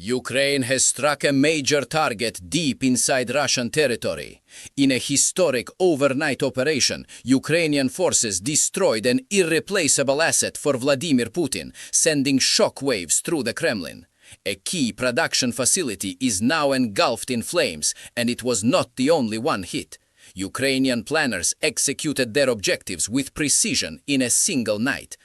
Ukraine has struck a major target deep inside Russian territory. In a historic overnight operation, Ukrainian forces destroyed an irreplaceable asset for Vladimir Putin, sending shockwaves through the Kremlin. A key production facility is now engulfed in flames, and it was not the only one hit. Ukrainian planners executed their objectives with precision in a single night.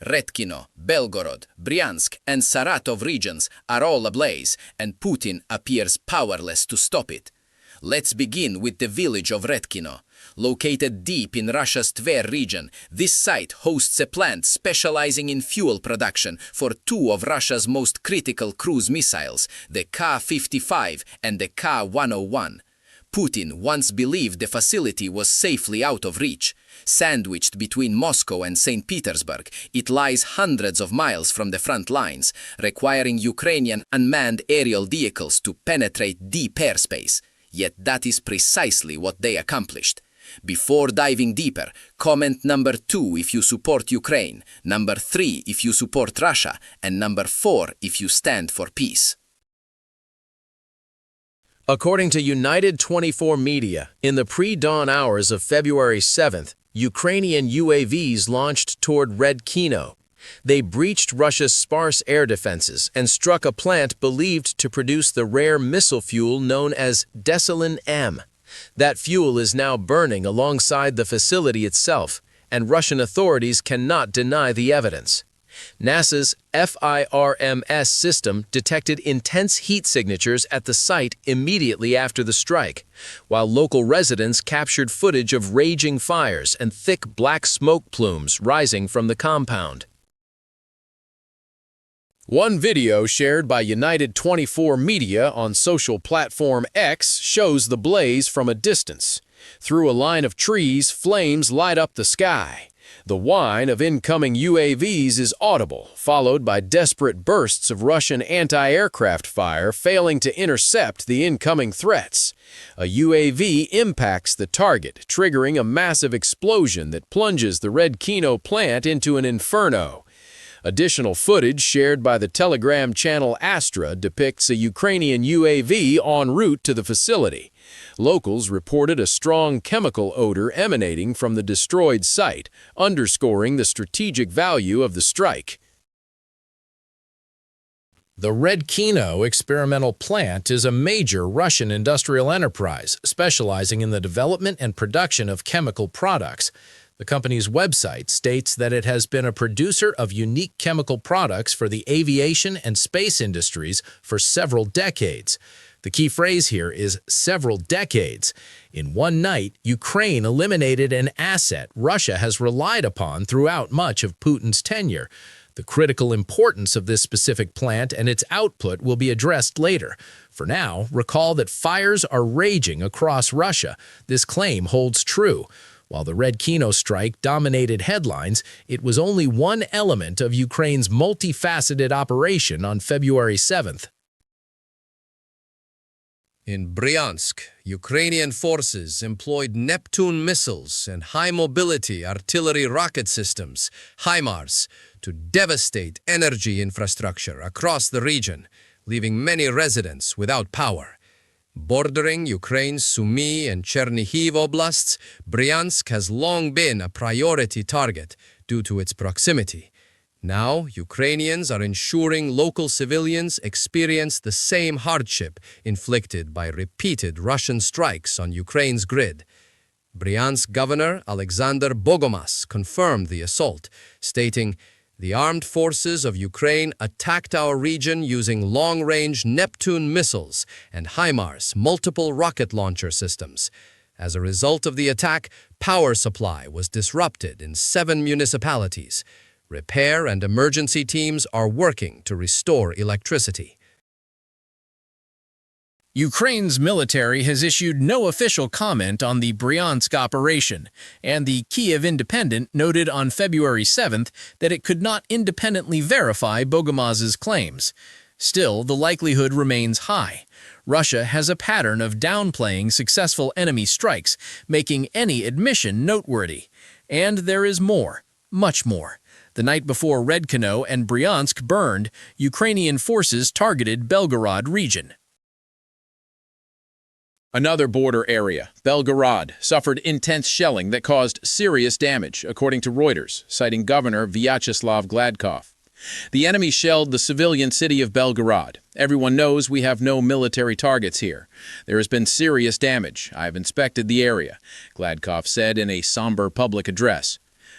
Redkino, Belgorod, Bryansk and Saratov regions are all ablaze, and Putin appears powerless to stop it. Let's begin with the village of Redkino. Located deep in Russia's Tver region, this site hosts a plant specializing in fuel production for two of Russia's most critical cruise missiles, the Ka-55 and the Ka-101. Putin once believed the facility was safely out of reach. Sandwiched between Moscow and St. Petersburg, it lies hundreds of miles from the front lines, requiring Ukrainian unmanned aerial vehicles to penetrate deep airspace. Yet that is precisely what they accomplished. Before diving deeper, comment number 2 if you support Ukraine, number 3 if you support Russia, and number 4 if you stand for peace. According to United 24 Media, in the pre-dawn hours of February 7th, Ukrainian UAVs launched toward Redkino. They breached Russia's sparse air defenses and struck a plant believed to produce the rare missile fuel known as Decylin-M. That fuel is now burning alongside the facility itself, and Russian authorities cannot deny the evidence. NASA's FIRMS system detected intense heat signatures at the site immediately after the strike, while local residents captured footage of raging fires and thick black smoke plumes rising from the compound. One video shared by United 24 Media on social platform X shows the blaze from a distance. Through a line of trees, flames light up the sky. The whine of incoming UAVs is audible, followed by desperate bursts of Russian anti-aircraft fire failing to intercept the incoming threats. A UAV impacts the target, triggering a massive explosion that plunges the Redkino plant into an inferno. Additional footage shared by the Telegram channel Astra depicts a Ukrainian UAV en route to the facility. Locals reported a strong chemical odor emanating from the destroyed site, underscoring the strategic value of the strike. The Redkino experimental plant is a major Russian industrial enterprise specializing in the development and production of chemical products. The company's website states that it has been a producer of unique chemical products for the aviation and space industries for several decades. The key phrase here is several decades. In one night, Ukraine eliminated an asset Russia has relied upon throughout much of Putin's tenure. The critical importance of this specific plant and its output will be addressed later. For now, recall that fires are raging across Russia. This claim holds true. While the Redkino strike dominated headlines, it was only one element of Ukraine's multifaceted operation on February 7th. In Bryansk, Ukrainian forces employed Neptune missiles and high-mobility artillery rocket systems, HIMARS, to devastate energy infrastructure across the region, leaving many residents without power. Bordering Ukraine's Sumy and Chernihiv oblasts, Bryansk has long been a priority target due to its proximity. Now, Ukrainians are ensuring local civilians experience the same hardship inflicted by repeated Russian strikes on Ukraine's grid. Bryansk Governor Alexander Bogomas confirmed the assault, stating, "The armed forces of Ukraine attacked our region using long-range Neptune missiles and HIMARS multiple rocket launcher systems. As a result of the attack, power supply was disrupted in 7 municipalities. Repair and emergency teams are working to restore electricity." Ukraine's military has issued no official comment on the Bryansk operation, and the Kyiv Independent noted on February 7th that it could not independently verify Bogomas's claims. Still, the likelihood remains high. Russia has a pattern of downplaying successful enemy strikes, making any admission noteworthy. And there is more, much more. The night before Redkino and Bryansk burned, Ukrainian forces targeted Belgorod region. Another border area, Belgorod, suffered intense shelling that caused serious damage, according to Reuters, citing Governor Vyacheslav Gladkov. The enemy shelled the civilian city of Belgorod. Everyone knows we have no military targets here. There has been serious damage. I've inspected the area, Gladkov said in a somber public address.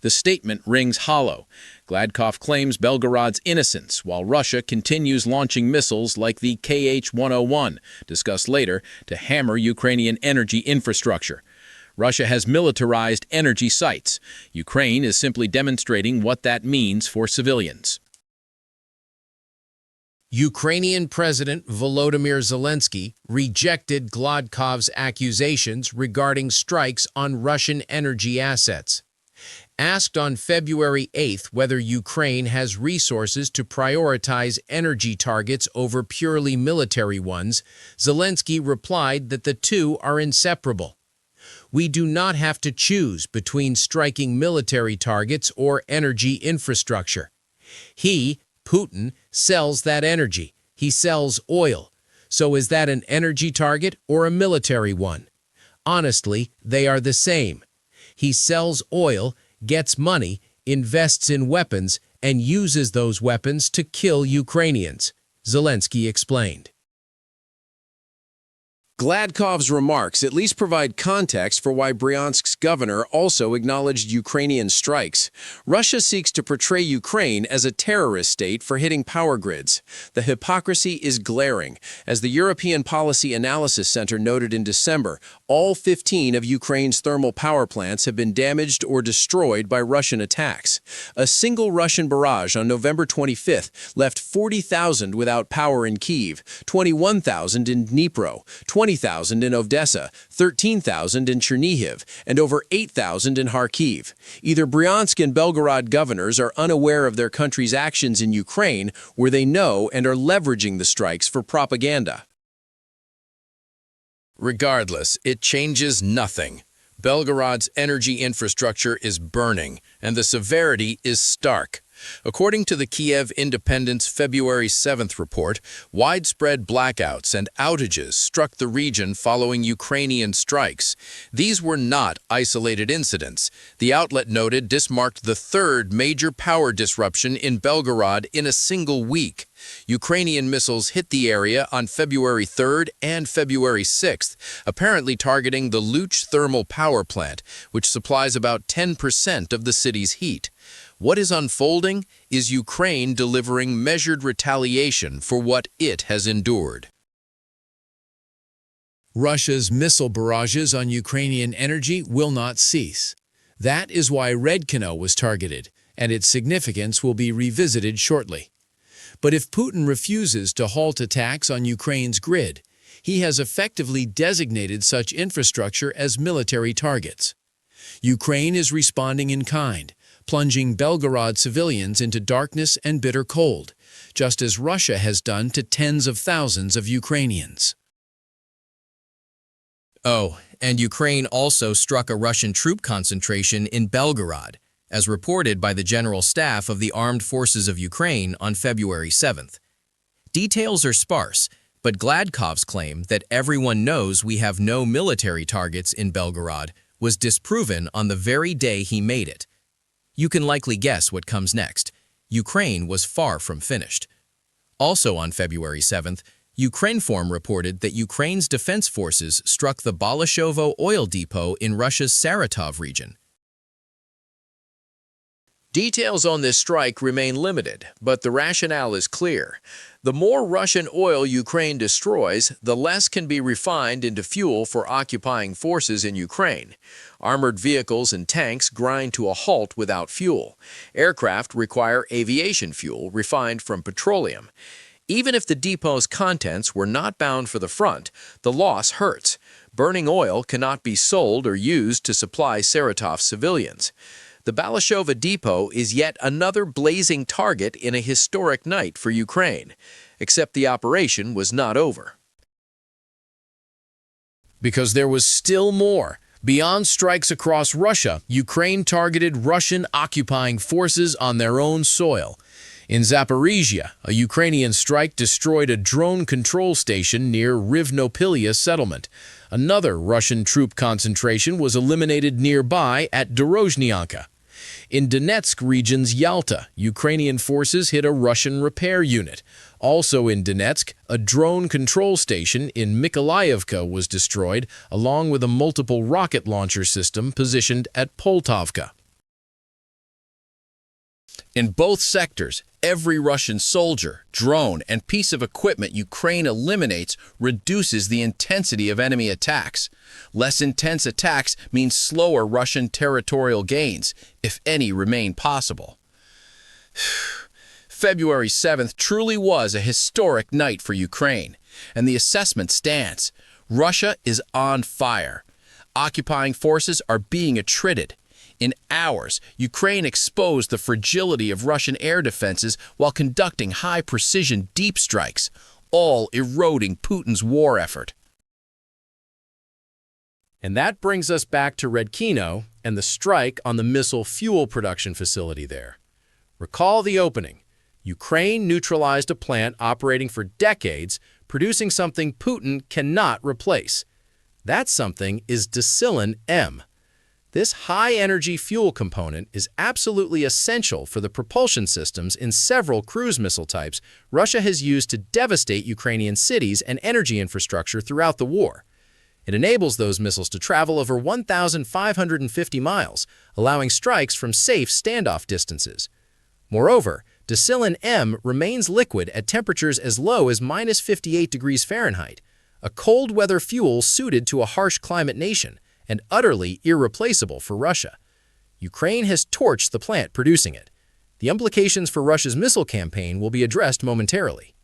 The statement rings hollow. Gladkov claims Belgorod's innocence, while Russia continues launching missiles like the Kh-101, discussed later, to hammer Ukrainian energy infrastructure. Russia has militarized energy sites. Ukraine is simply demonstrating what that means for civilians. Ukrainian President Volodymyr Zelensky rejected Gladkov's accusations regarding strikes on Russian energy assets. Asked on February 8th whether Ukraine has resources to prioritize energy targets over purely military ones, Zelensky replied that the two are inseparable. We do not have to choose between striking military targets or energy infrastructure. He, Putin, sells that energy. He sells oil. So is that an energy target or a military one? Honestly, they are the same. He sells oil, gets money, invests in weapons, and uses those weapons to kill Ukrainians, Zelensky explained. Gladkov's remarks at least provide context for why Bryansk's governor also acknowledged Ukrainian strikes. Russia seeks to portray Ukraine as a terrorist state for hitting power grids. The hypocrisy is glaring. As the European Policy Analysis Center noted in December, all 15 of Ukraine's thermal power plants have been damaged or destroyed by Russian attacks. A single Russian barrage on November 25th left 40,000 without power in Kyiv, 21,000 in Dnipro, 20,000 in Odessa, 13,000 in Chernihiv, and over 8,000 in Kharkiv. Either Bryansk and Belgorod governors are unaware of their country's actions in Ukraine, where they know and are leveraging the strikes for propaganda. Regardless, it changes nothing. Belgorod's energy infrastructure is burning, and the severity is stark. According to the Kiev Independent's February 7th report, widespread blackouts and outages struck the region following Ukrainian strikes. These were not isolated incidents. The outlet noted this marked the third major power disruption in Belgorod in a single week. Ukrainian missiles hit the area on February 3rd and February 6th, apparently targeting the Luch thermal power plant, which supplies about 10% of the city's heat. What is unfolding is Ukraine delivering measured retaliation for what it has endured. Russia's missile barrages on Ukrainian energy will not cease. That is why Redkino was targeted, and its significance will be revisited shortly. But if Putin refuses to halt attacks on Ukraine's grid, he has effectively designated such infrastructure as military targets. Ukraine is responding in kind, plunging Belgorod civilians into darkness and bitter cold, just as Russia has done to tens of thousands of Ukrainians. Oh, and Ukraine also struck a Russian troop concentration in Belgorod, as reported by the General Staff of the Armed Forces of Ukraine on February 7th. Details are sparse, but Gladkov's claim that everyone knows we have no military targets in Belgorod was disproven on the very day he made it. You can likely guess what comes next. Ukraine was far from finished. Also on February 7th, Ukrinform reported that Ukraine's defense forces struck the Balashovo oil depot in Russia's Saratov region. Details on this strike remain limited, but the rationale is clear. The more Russian oil Ukraine destroys, the less can be refined into fuel for occupying forces in Ukraine. Armored vehicles and tanks grind to a halt without fuel. Aircraft require aviation fuel refined from petroleum. Even if the depot's contents were not bound for the front, the loss hurts. Burning oil cannot be sold or used to supply Saratov civilians. The Balashova depot is yet another blazing target in a historic night for Ukraine, except the operation was not over. Because there was still more. Beyond strikes across Russia, Ukraine targeted Russian occupying forces on their own soil. In Zaporizhia, a Ukrainian strike destroyed a drone control station near Rivnopilya settlement. Another Russian troop concentration was eliminated nearby at Dorozhnyanka. In Donetsk region's Yalta, Ukrainian forces hit a Russian repair unit. Also in Donetsk, a drone control station in Mykolaiivka was destroyed, along with a multiple rocket launcher system positioned at Poltavka. In both sectors, every Russian soldier, drone, and piece of equipment Ukraine eliminates reduces the intensity of enemy attacks. Less intense attacks mean slower Russian territorial gains, if any remain possible. February 7th truly was a historic night for Ukraine, and the assessment stands. Russia is on fire. Occupying forces are being attrited. In hours, Ukraine exposed the fragility of Russian air defenses while conducting high-precision deep strikes, all eroding Putin's war effort. And that brings us back to Redkino and the strike on the missile fuel production facility there. Recall the opening. Ukraine neutralized a plant operating for decades, producing something Putin cannot replace. That something is Decylin-M. This high-energy fuel component is absolutely essential for the propulsion systems in several cruise missile types Russia has used to devastate Ukrainian cities and energy infrastructure throughout the war. It enables those missiles to travel over 1,550 miles, allowing strikes from safe standoff distances. Moreover, Decylin-M remains liquid at temperatures as low as minus 58 degrees Fahrenheit, a cold-weather fuel suited to a harsh climate nation, and utterly irreplaceable for Russia. Ukraine has torched the plant producing it. The implications for Russia's missile campaign will be addressed momentarily.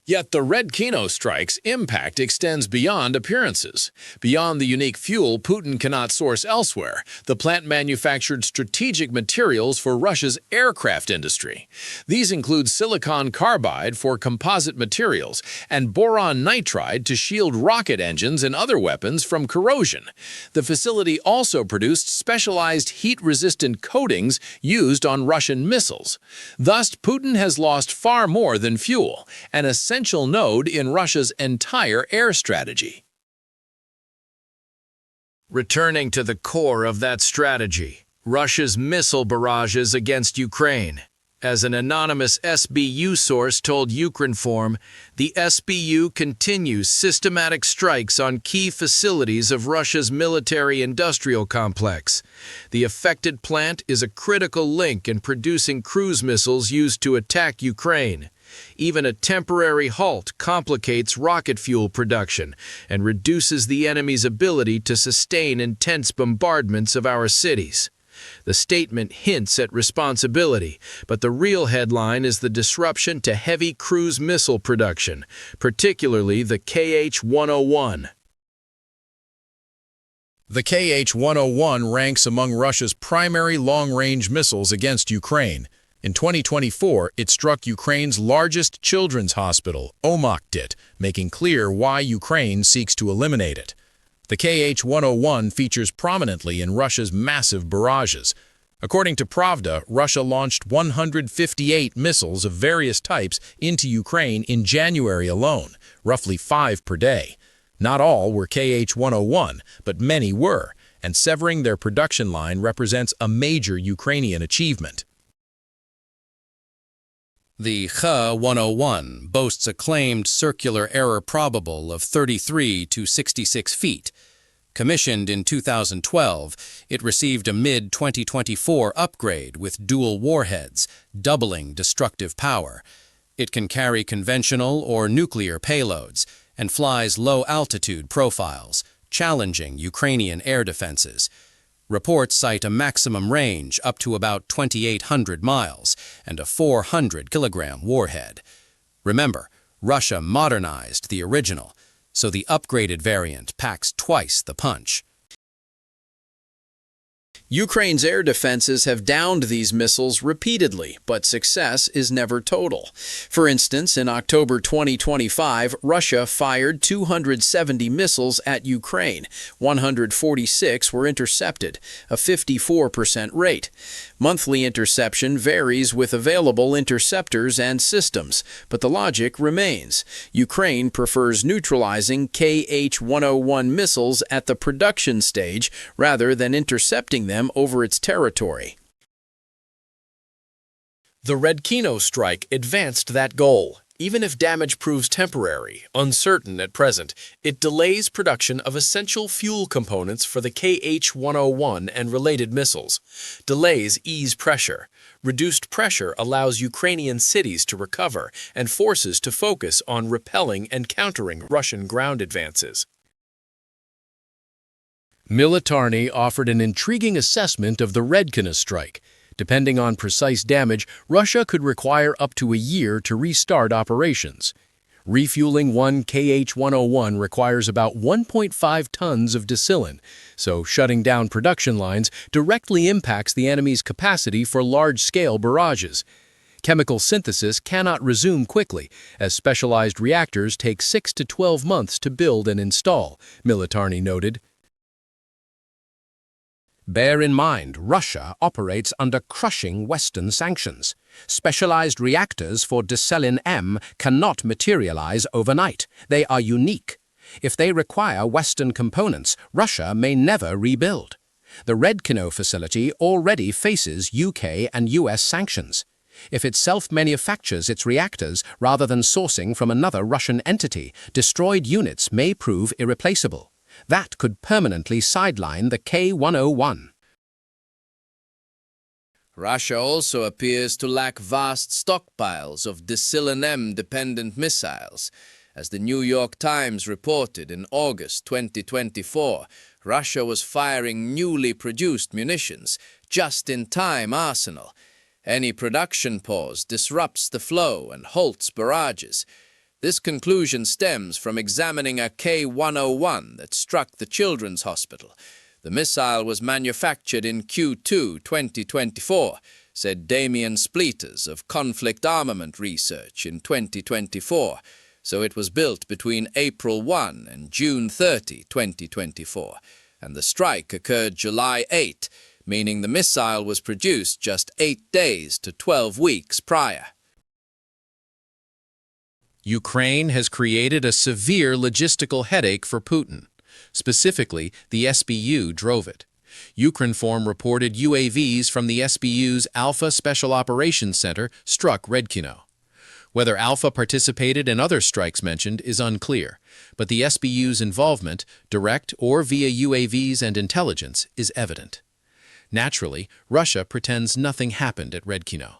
Yet the Redkino strike's impact extends beyond appearances. Beyond the unique fuel Putin cannot source elsewhere, the plant manufactured strategic materials for Russia's aircraft industry. These include silicon carbide for composite materials and boron nitride to shield rocket engines and other weapons from corrosion. The facility also produced specialized heat-resistant coatings used on Russian missiles. Thus, Putin has lost far more than fuel, an essential node in Russia's entire air strategy. Returning to the core of that strategy, Russia's missile barrages against Ukraine. As an anonymous SBU source told Ukrinform, the SBU continues systematic strikes on key facilities of Russia's military-industrial complex. The affected plant is a critical link in producing cruise missiles used to attack Ukraine. Even a temporary halt complicates rocket fuel production and reduces the enemy's ability to sustain intense bombardments of our cities. The statement hints at responsibility, but the real headline is the disruption to heavy cruise missile production, particularly the Kh-101. The Kh-101 ranks among Russia's primary long-range missiles against Ukraine. In 2024, it struck Ukraine's largest children's hospital, Omakhdit, making clear why Ukraine seeks to eliminate it. The Kh-101 features prominently in Russia's massive barrages. According to Pravda, Russia launched 158 missiles of various types into Ukraine in January alone, roughly 5 per day. Not all were Kh-101, but many were, and severing their production line represents a major Ukrainian achievement. The Kh-101 boasts a claimed circular error probable of 33 to 66 feet. Commissioned in 2012, it received a mid-2024 upgrade with dual warheads, doubling destructive power. It can carry conventional or nuclear payloads and flies low-altitude profiles, challenging Ukrainian air defenses. Reports cite a maximum range up to about 2,800 miles and a 400-kilogram warhead. Remember, Russia modernized the original, so the upgraded variant packs twice the punch. Ukraine's air defenses have downed these missiles repeatedly, but success is never total. For instance, in October 2025, Russia fired 270 missiles at Ukraine. 146 were intercepted, a 54% rate. Monthly interception varies with available interceptors and systems, but the logic remains. Ukraine prefers neutralizing Kh-101 missiles at the production stage rather than intercepting them over its territory. The Redkino strike advanced that goal. Even if damage proves temporary, uncertain at present, it delays production of essential fuel components for the Kh-101 and related missiles. Delays ease pressure. Reduced pressure allows Ukrainian cities to recover and forces to focus on repelling and countering Russian ground advances. Militarny offered an intriguing assessment of the Redkino strike. Depending on precise damage, Russia could require up to a year to restart operations. Refueling one Kh-101 requires about 1.5 tons of Decylin, so shutting down production lines directly impacts the enemy's capacity for large-scale barrages. Chemical synthesis cannot resume quickly, as specialized reactors take 6 to 12 months to build and install, Militarny noted. Bear in mind, Russia operates under crushing Western sanctions. Specialized reactors for Decylin-M cannot materialize overnight. They are unique. If they require Western components, Russia may never rebuild. The Redkino facility already faces UK and US sanctions. If it self-manufactures its reactors rather than sourcing from another Russian entity, destroyed units may prove irreplaceable. That could permanently sideline the K-101. Russia also appears to lack vast stockpiles of Decylin-M-dependent missiles. As the New York Times reported in August 2024, Russia was firing newly produced munitions, just-in-time arsenal. Any production pause disrupts the flow and halts barrages. This conclusion stems from examining a K-101 that struck the Children's Hospital. The missile was manufactured in Q2 2024, said Damian Spleeters of Conflict Armament Research in 2024, so it was built between April 1 and June 30, 2024, and the strike occurred July 8, meaning the missile was produced just 8 days to 12 weeks prior. Ukraine has created a severe logistical headache for Putin. Specifically, the SBU drove it. Ukrinform reported UAVs from the SBU's Alpha Special Operations Center struck Redkino. Whether Alpha participated in other strikes mentioned is unclear, but the SBU's involvement, direct or via UAVs and intelligence, is evident. Naturally, Russia pretends nothing happened at Redkino.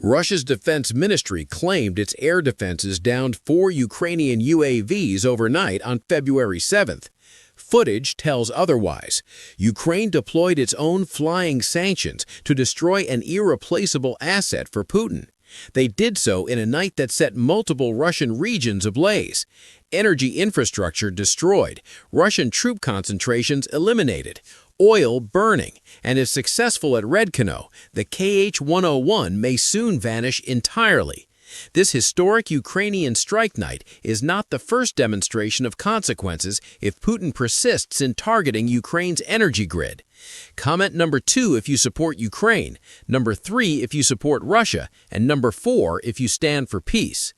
Russia's defense ministry claimed its air defenses downed 4 Ukrainian UAVs overnight on February 7th. Footage tells otherwise. Ukraine deployed its own flying sanctions to destroy an irreplaceable asset for Putin. They did so in a night that set multiple Russian regions ablaze. Energy infrastructure destroyed, Russian troop concentrations eliminated, oil burning, and if successful at Redkino, the Kh-101 may soon vanish entirely. This historic Ukrainian strike night is not the first demonstration of consequences if Putin persists in targeting Ukraine's energy grid. Comment number 2 if you support Ukraine, number 3 if you support Russia, and number 4 if you stand for peace.